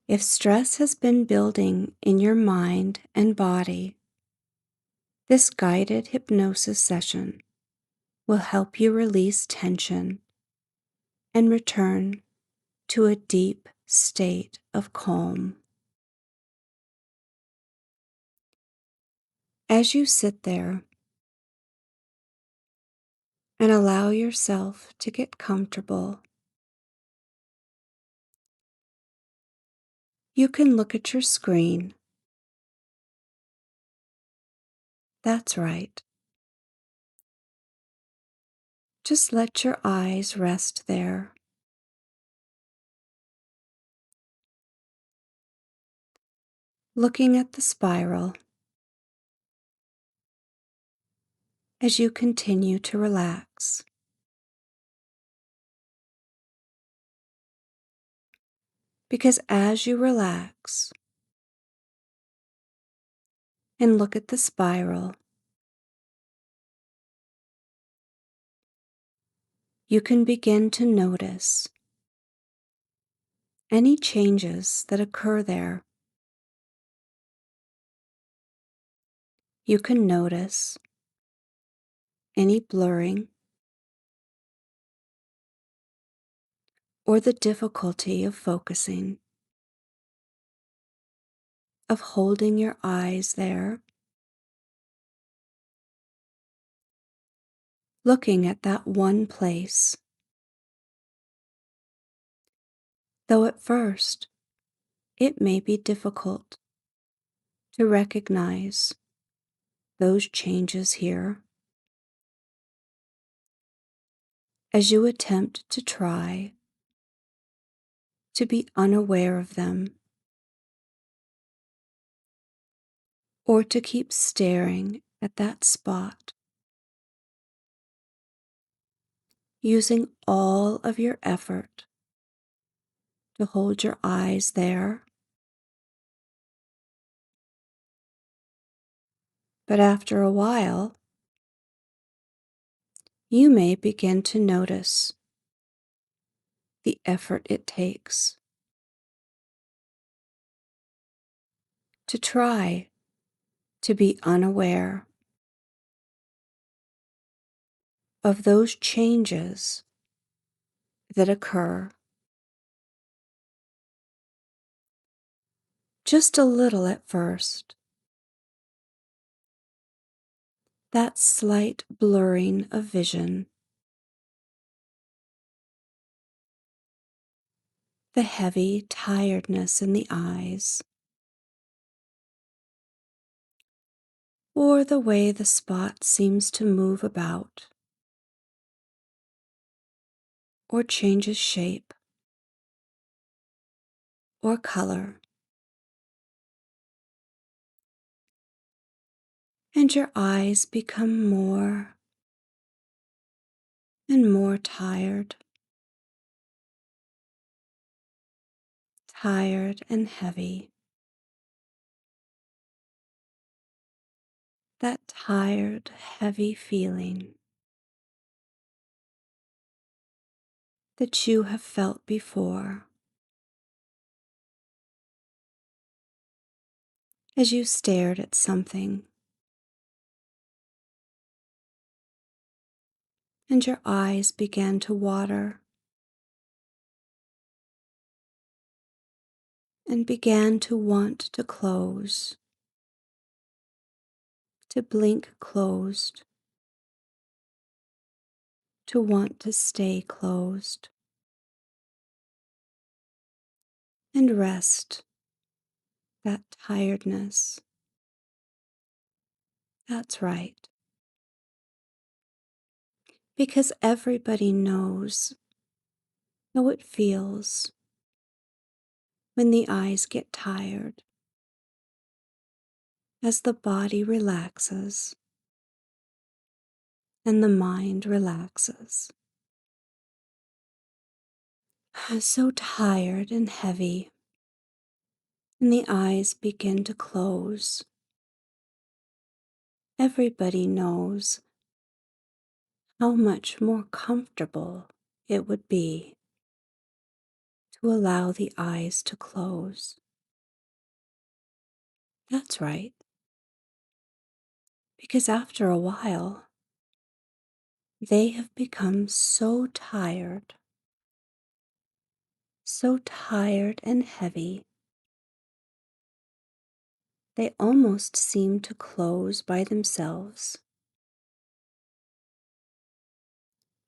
If stress has been building in your mind and body, this guided hypnosis session will help you release tension and return to a deep state of calm. As you sit there and allow yourself to get comfortable, you can look at your screen. That's right. Just let your eyes rest there. Looking at the spiral as you continue to relax. Because as you relax and look at the spiral, you can begin to notice any changes that occur there. You can notice any blurring or the difficulty of focusing, of holding your eyes there, looking at that one place. Though at first it may be difficult to recognize those changes here, as you attempt to try to be unaware of them or to keep staring at that spot, using all of your effort to hold your eyes there. But after a while, you may begin to notice the effort it takes to try to be unaware of those changes that occur just a little at first. That slight blurring of vision, the heavy tiredness in the eyes, or the way the spot seems to move about or changes shape or color, and your eyes become more and more tired, tired and heavy. That tired, heavy feeling that you have felt before as you stared at something and your eyes began to water and began to want to close, to blink closed, to want to stay closed and rest that tiredness. That's right. Because everybody knows how it feels when the eyes get tired, as the body relaxes and the mind relaxes. So tired and heavy, and the eyes begin to close. Everybody knows how much more comfortable it would be to allow the eyes to close. That's right, because after a while, they have become so tired and heavy, they almost seem to close by themselves.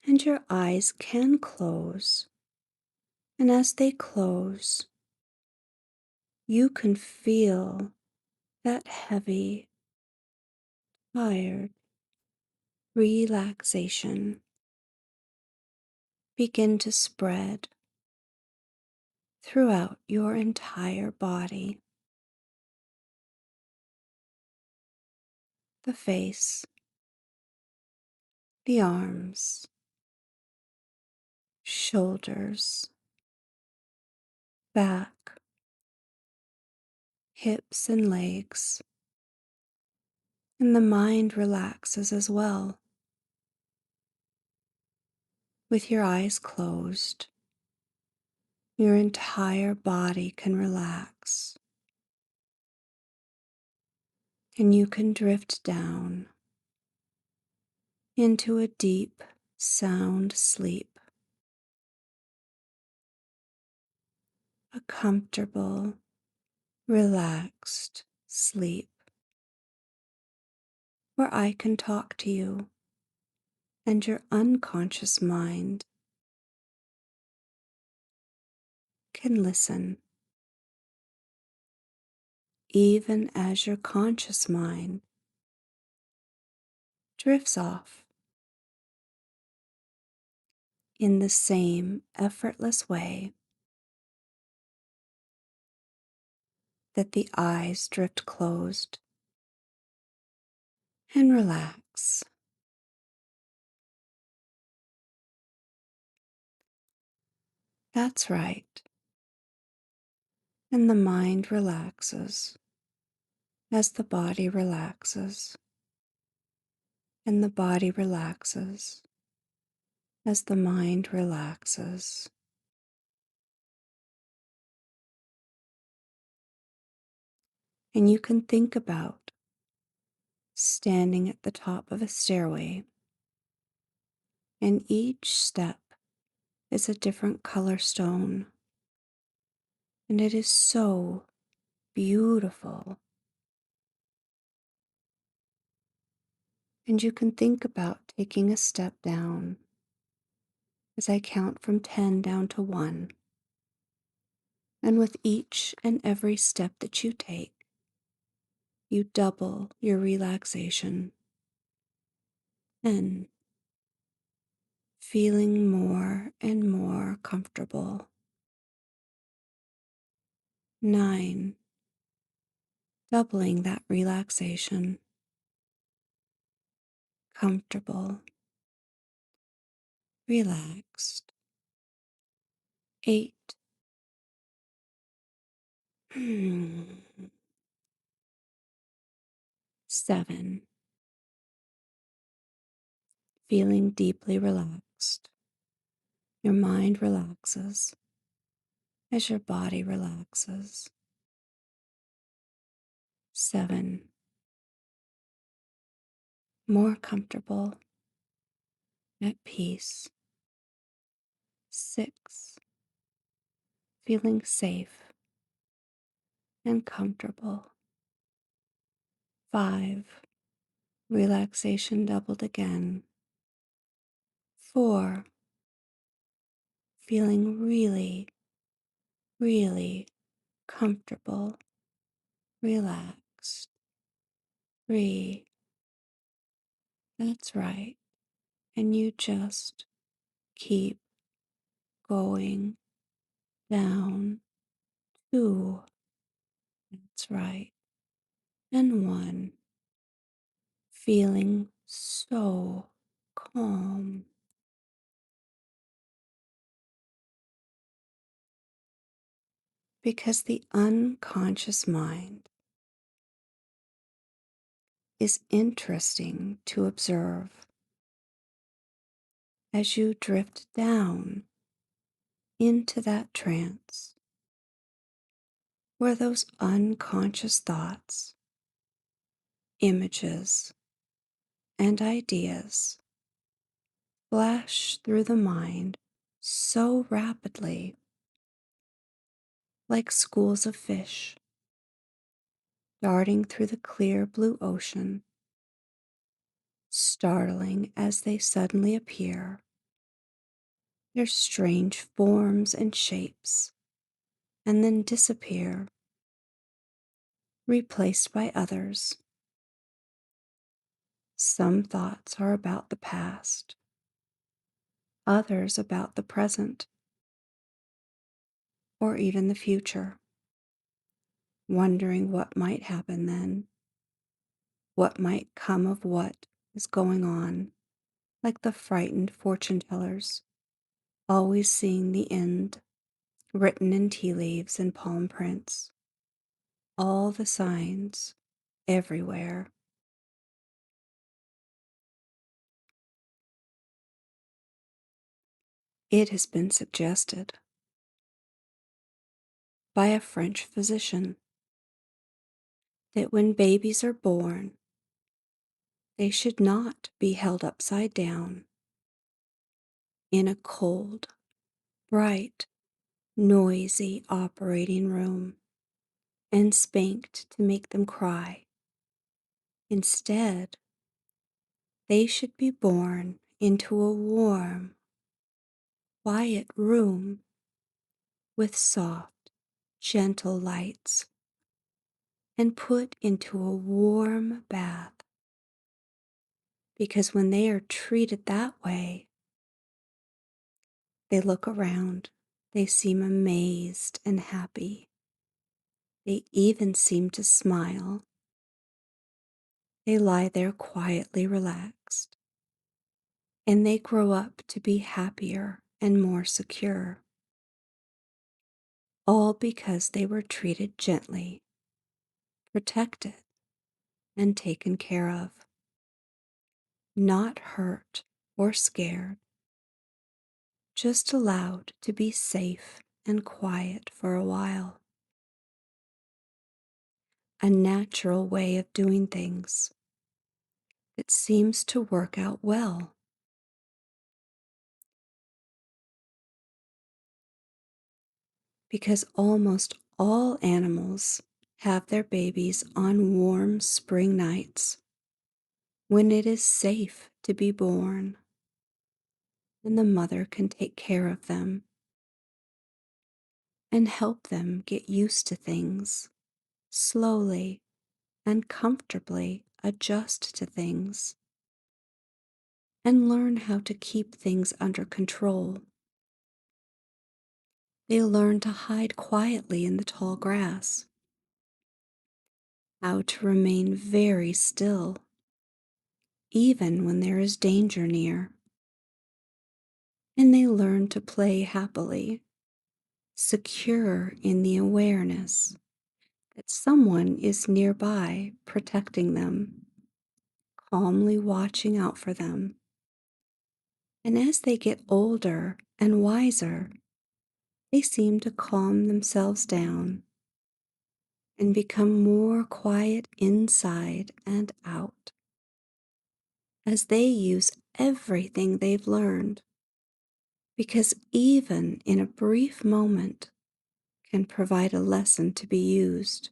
And your eyes can close, and as they close, you can feel that heavy, tired relaxation begin to spread throughout your entire body. The face, the arms, shoulders, back, hips, and legs. And the mind relaxes as well. With your eyes closed, your entire body can relax, and you can drift down into a deep, sound sleep, a comfortable, relaxed sleep where I can talk to you and your unconscious mind can listen, even as your conscious mind drifts off in the same effortless way that the eyes drift closed and relax. That's right. And the mind relaxes as the body relaxes, and the body relaxes as the mind relaxes. And you can think about standing at the top of a stairway, and each step is a different color stone, and it is so beautiful. And you can think about taking a step down as I count from 10 down to 1. And with each and every step that you take, you double your relaxation. 10, feeling more and more comfortable. 9, doubling that relaxation. Comfortable, relaxed. 8, 7, feeling deeply relaxed. Your mind relaxes as your body relaxes. 7, more comfortable, at peace. 6, feeling safe and comfortable. 5, relaxation doubled again. 4, feeling really, really comfortable, relaxed. 3, that's right. And you just keep going down. 2, that's right. And 1, feeling so calm. Because the unconscious mind is interesting to observe. As you drift down, into that trance where those unconscious thoughts, images, and ideas flash through the mind so rapidly, like schools of fish darting through the clear blue ocean, startling as they suddenly appear, their strange forms and shapes, and then disappear, replaced by others. Some thoughts are about the past, others about the present, or even the future, wondering what might happen then, what might come of what is going on, like the frightened fortune tellers, always seeing the end written in tea leaves and palm prints, all the signs everywhere. It has been suggested by a French physician that when babies are born, they should not be held upside down in a cold, bright, noisy operating room and spanked to make them cry. Instead, they should be born into a warm, quiet room with soft, gentle lights and put into a warm bath. Because when they are treated that way, they look around, they seem amazed and happy. They even seem to smile. They lie there quietly relaxed, and they grow up to be happier and more secure, all because they were treated gently, protected, and taken care of, not hurt or scared, just allowed to be safe and quiet for a while. A natural way of doing things that seems to work out well, because almost all animals have their babies on warm spring nights when it is safe to be born and the mother can take care of them and help them get used to things, slowly and comfortably adjust to things, and learn how to keep things under control. They learn to hide quietly in the tall grass, how to remain very still, even when there is danger near. And they learn to play happily, secure in the awareness that someone is nearby protecting them, calmly watching out for them. And as they get older and wiser, they seem to calm themselves down and become more quiet inside and out as they use everything they've learned. Because even in a brief moment can provide a lesson to be used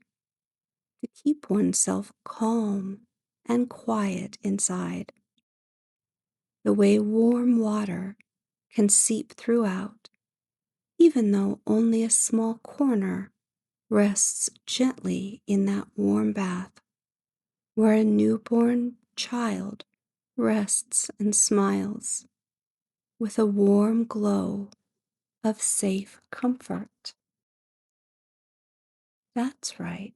to keep oneself calm and quiet inside, the way warm water can seep throughout, even though only a small corner rests gently in that warm bath, where a newborn child rests and smiles with a warm glow of safe comfort. That's right.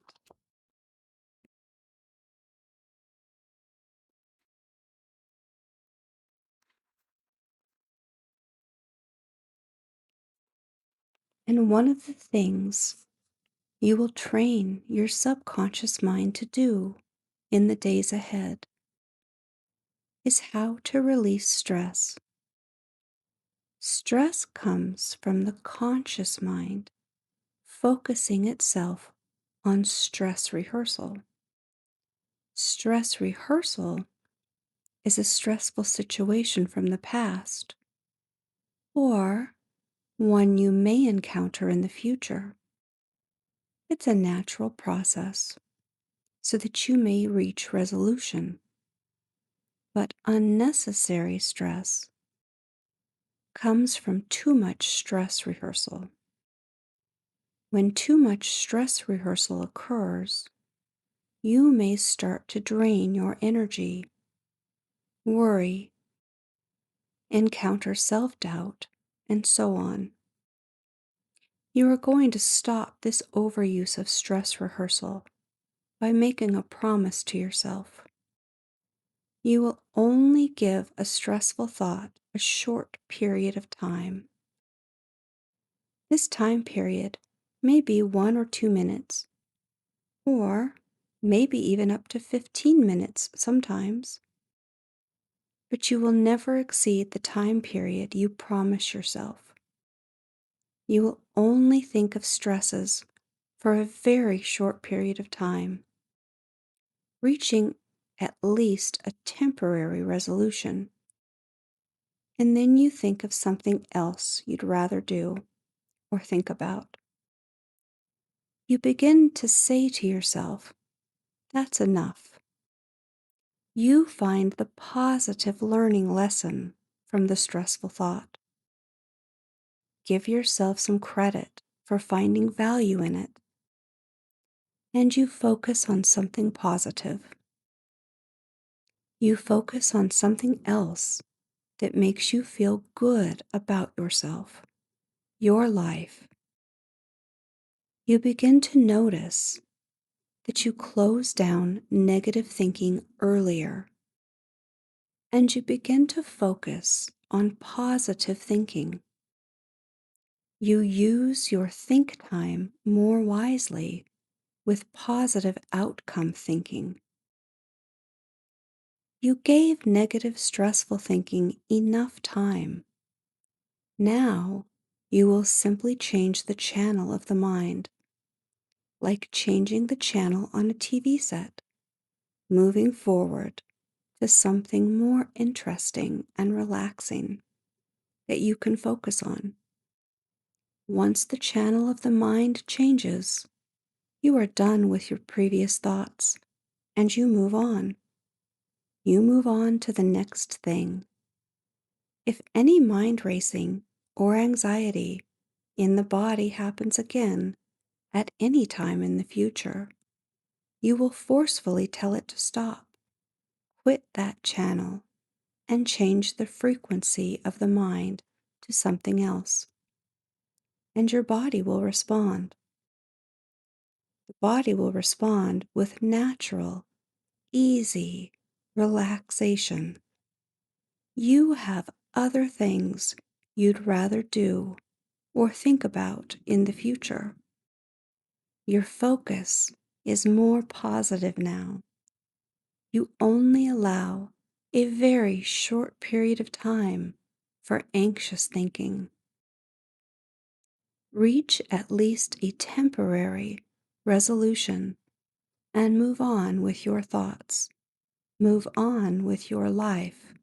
And one of the things you will train your subconscious mind to do in the days ahead is how to release stress, Stress comes from the conscious mind focusing itself on stress rehearsal. Stress rehearsal is a stressful situation from the past or one you may encounter in the future. It's a natural process so that you may reach resolution. But unnecessary stress comes from too much stress rehearsal. When too much stress rehearsal occurs, you may start to drain your energy, worry, encounter self-doubt, and so on. You are going to stop this overuse of stress rehearsal by making a promise to yourself. You will only give a stressful thought a short period of time. This time period may be 1 or 2 minutes, or maybe even up to 15 minutes sometimes. But you will never exceed the time period you promise yourself. You will only think of stresses for a very short period of time, reaching at least a temporary resolution. And then you think of something else you'd rather do or think about. You begin to say to yourself, "That's enough." You find the positive learning lesson from the stressful thought. Give yourself some credit for finding value in it, and you focus on something positive. You focus on something else that makes you feel good about yourself, your life. You begin to notice that you close down negative thinking earlier, and you begin to focus on positive thinking. You use your think time more wisely with positive outcome thinking. You gave negative, stressful thinking enough time. Now you will simply change the channel of the mind, like changing the channel on a TV set, moving forward to something more interesting and relaxing that you can focus on. Once the channel of the mind changes, you are done with your previous thoughts and you move on. You move on to the next thing. If any mind racing or anxiety in the body happens again at any time in the future, you will forcefully tell it to stop. Quit that channel and change the frequency of the mind to something else. And your body will respond. The body will respond with natural, easy relaxation. You have other things you'd rather do or think about in the future. Your focus is more positive now. You only allow a very short period of time for anxious thinking. Reach at least a temporary resolution and move on with your thoughts. Move on with your life.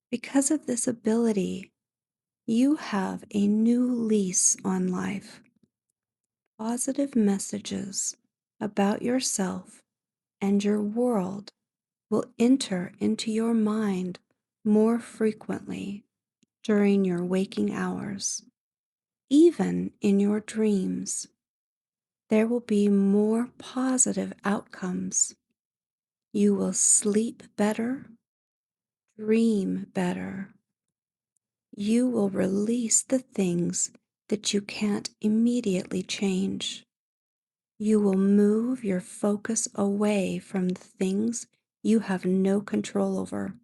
Because of this ability, you have a new lease on life. Positive messages about yourself and your world will enter into your mind more frequently during your waking hours. Even in your dreams, there will be more positive outcomes. You will sleep better, dream better. You will release the things that you can't immediately change. You will move your focus away from the things you have no control over,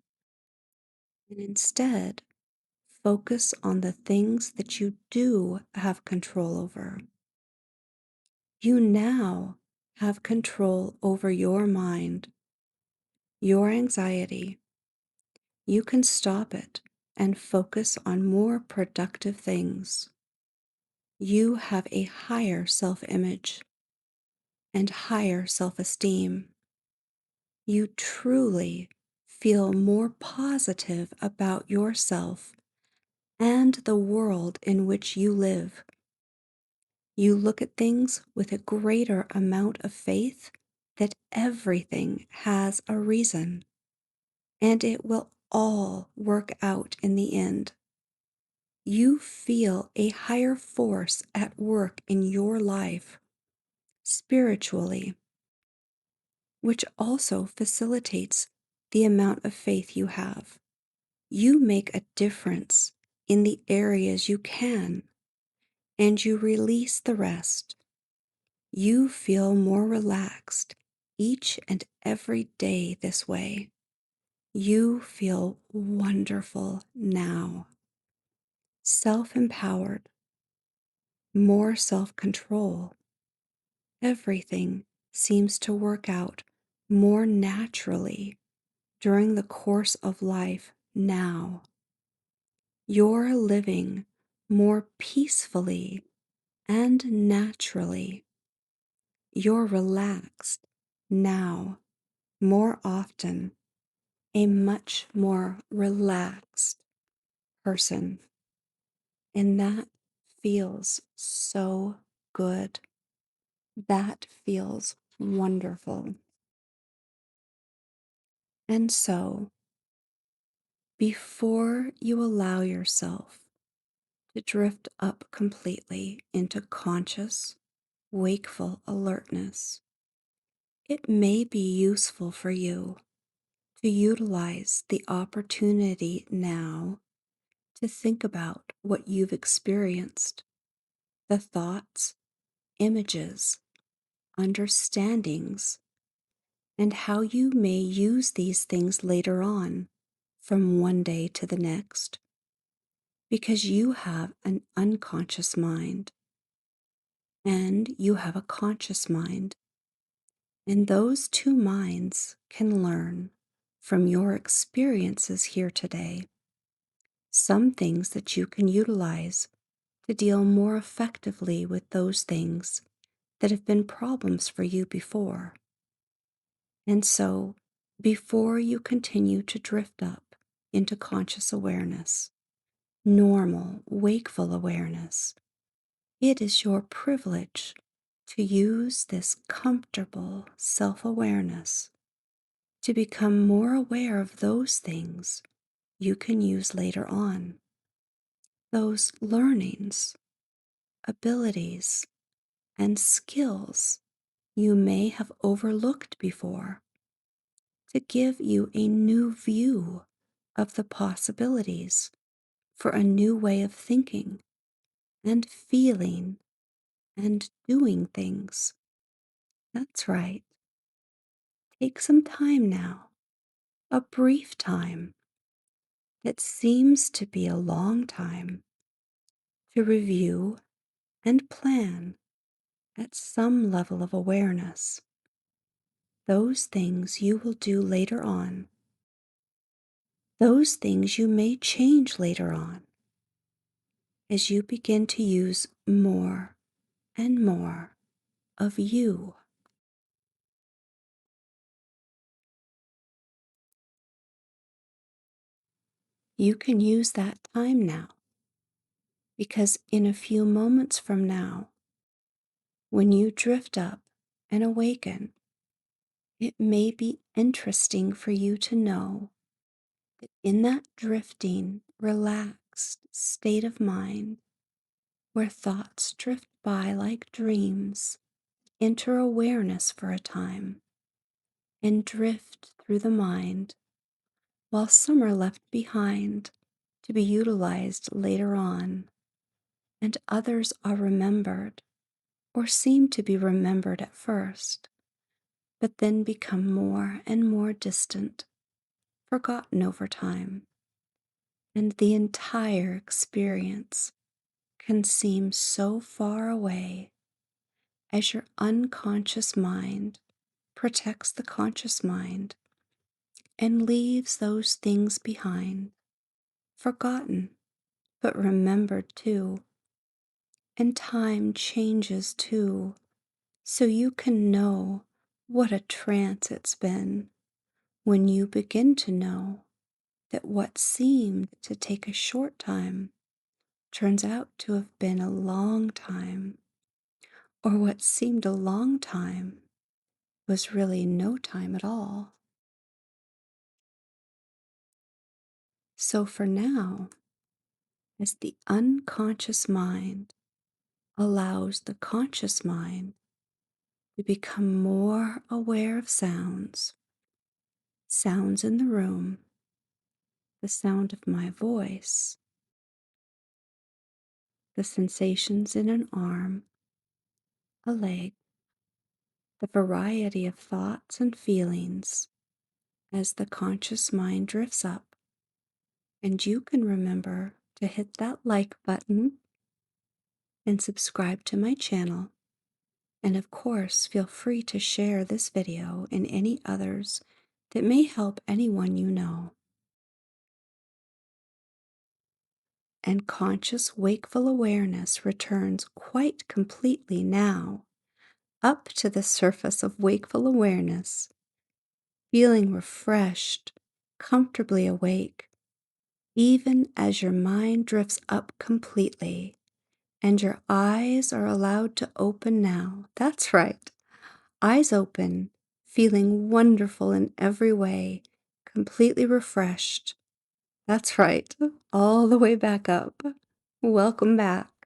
and instead focus on the things that you do have control over. You now have control over your mind, your anxiety. You can stop it and focus on more productive things. You have a higher self image and higher self esteem. You truly feel more positive about yourself and the world in which you live. You look at things with a greater amount of faith that everything has a reason and it will all work out in the end. You feel a higher force at work in your life, spiritually, which also facilitates the amount of faith you have. You make a difference in the areas you can, and you release the rest. You feel more relaxed each and every day this way. You feel wonderful now, self-empowered, more self-control. Everything seems to work out more naturally during the course of life now. You're living more peacefully and naturally. You're relaxed now more often, a much more relaxed person. And that feels so good. That feels wonderful. And so, before you allow yourself to drift up completely into conscious, wakeful alertness, it may be useful for you to utilize the opportunity now to think about what you've experienced, the thoughts, images, understandings, and how you may use these things later on from one day to the next, because you have an unconscious mind and you have a conscious mind, and those two minds can learn from your experiences here today some things that you can utilize to deal more effectively with those things that have been problems for you before. And so, before you continue to drift up into conscious awareness, normal, wakeful awareness, it is your privilege to use this comfortable self awareness to become more aware of those things you can use later on, those learnings, abilities, and skills you may have overlooked before, to give you a new view of the possibilities for a new way of thinking and feeling and doing things. That's right. Take some time now, a brief time that seems to be a long time, to review and plan at some level of awareness those things you will do later on, those things you may change later on as you begin to use more and more of you. You can use that time now, because in a few moments from now, when you drift up and awaken, it may be interesting for you to know that in that drifting, relaxed state of mind, where thoughts drift by like dreams, enter awareness for a time, and drift through the mind, while some are left behind to be utilized later on, and others are remembered or seem to be remembered at first, but then become more and more distant, forgotten over time, and the entire experience can seem so far away as your unconscious mind protects the conscious mind and leaves those things behind, forgotten, but remembered too. And time changes too, so you can know what a trance it's been when you begin to know that what seemed to take a short time turns out to have been a long time, or what seemed a long time was really no time at all. So for now, as the unconscious mind allows the conscious mind to become more aware of sounds, sounds in the room, the sound of my voice, the sensations in an arm, a leg, the variety of thoughts and feelings as the conscious mind drifts up. And you can remember to hit that like button and subscribe to my channel. And of course, feel free to share this video and any others that may help anyone you know. And conscious wakeful awareness returns quite completely now up to the surface of wakeful awareness, feeling refreshed, comfortably awake, even as your mind drifts up completely and your eyes are allowed to open now. That's right, eyes open, feeling wonderful in every way, completely refreshed. That's right, all the way back up. Welcome back.